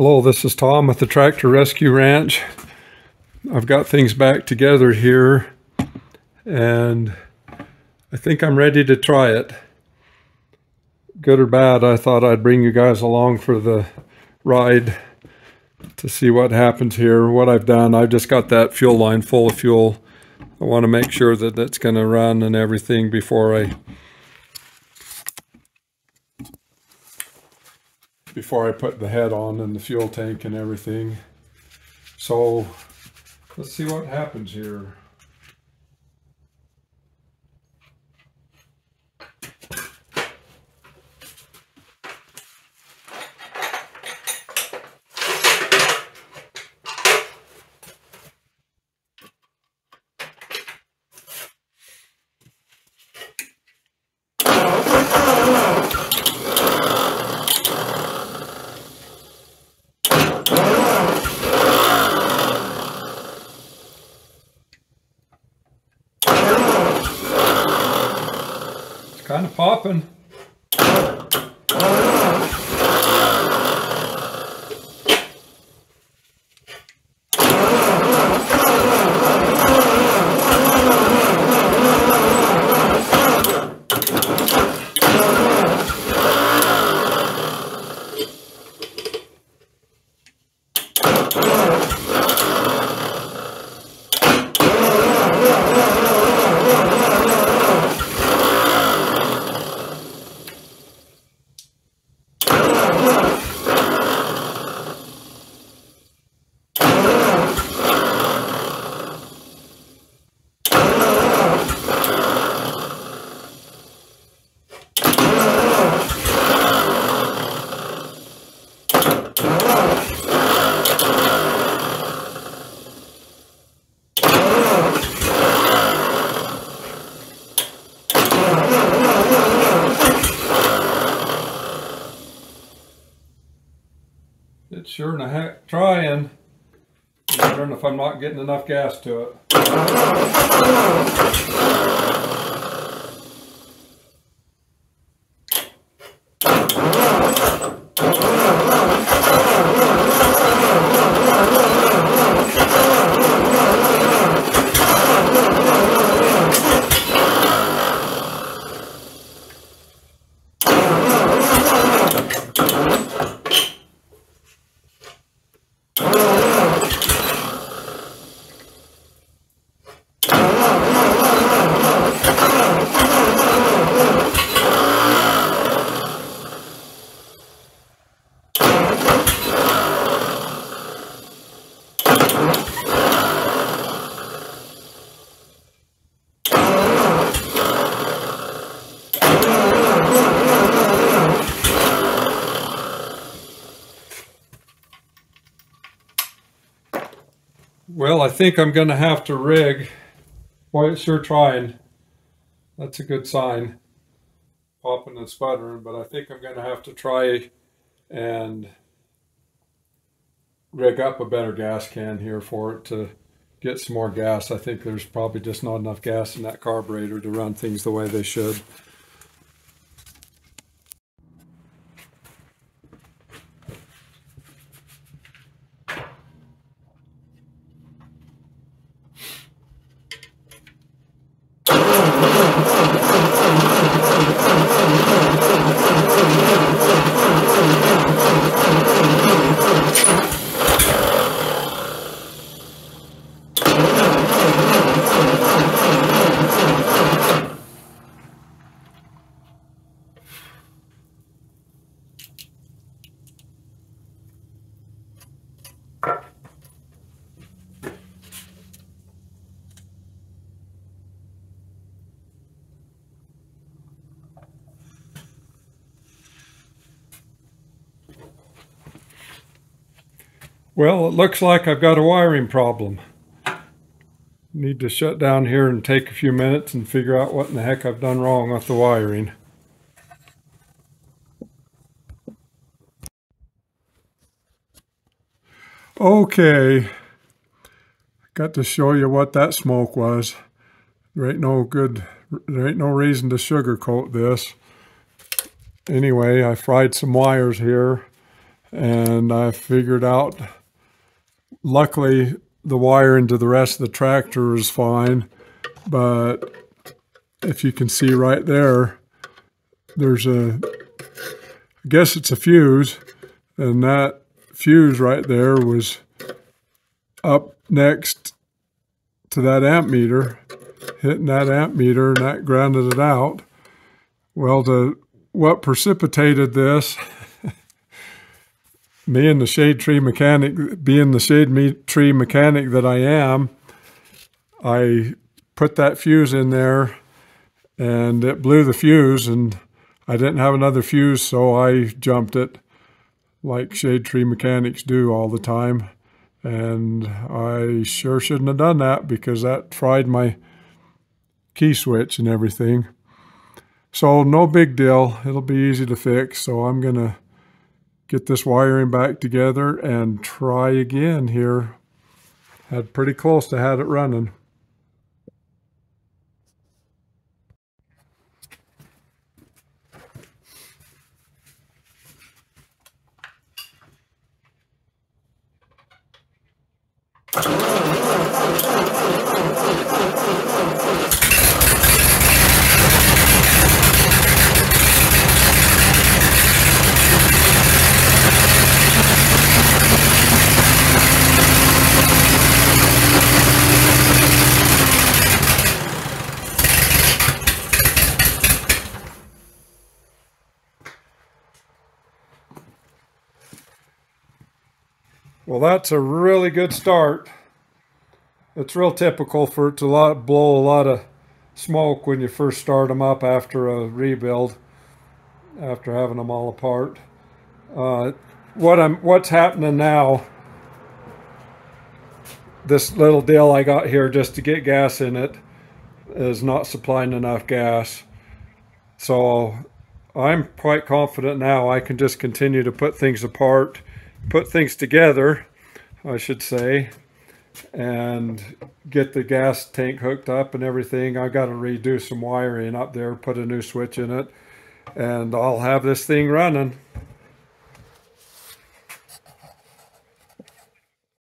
Hello, this is Tom with the Tractor Rescue Ranch. I've got things back together here and I think I'm ready to try it. Good or bad, I thought I'd bring you guys along for the ride to see what happens here. What I've done, I've just got that fuel line full of fuel. I want to make sure that it's going to run and everything before I put the head on and the fuel tank and everything. So let's see what happens here. Kind of popping. It's sure in the heck trying. I'm wondering if I'm not getting enough gas to it. Well, I think I'm going to have to rig. Boy, it's sure trying. That's a good sign. Popping and sputtering, but I think I'm going to have to try and rig up a better gas can here for it to get some more gas. I think there's probably just not enough gas in that carburetor to run things the way they should. Well, it looks like I've got a wiring problem. Need to shut down here and take a few minutes and figure out what in the heck I've done wrong with the wiring. Okay, got to show you what that smoke was. There ain't no reason to sugarcoat this. Anyway, I fried some wires here and I figured out, luckily the wire into the rest of the tractor is fine, but if you can see right there, there's I guess it's a fuse, and that fuse right there was up next to that amp meter, hitting that amp meter, and that grounded it out. Well, what precipitated this, me and the shade tree mechanic, being the shade tree mechanic that I am, I put that fuse in there and it blew the fuse, and I didn't have another fuse, so I jumped it like shade tree mechanics do all the time. And I sure shouldn't have done that, because that fried my key switch and everything. So no big deal, it'll be easy to fix. So I'm gonna get this wiring back together and try again here. Had pretty close to had it running. Well, that's a really good start. It's real typical for it to blow a lot of smoke when you first start them up after a rebuild, after having them all apart. What's happening now, this little deal I got here just to get gas in it is not supplying enough gas. So I'm quite confident now I can just continue to put things apart, put things together, I should say, and get the gas tank hooked up and everything. I got to redo some wiring up there, put a new switch in it, and I'll have this thing running.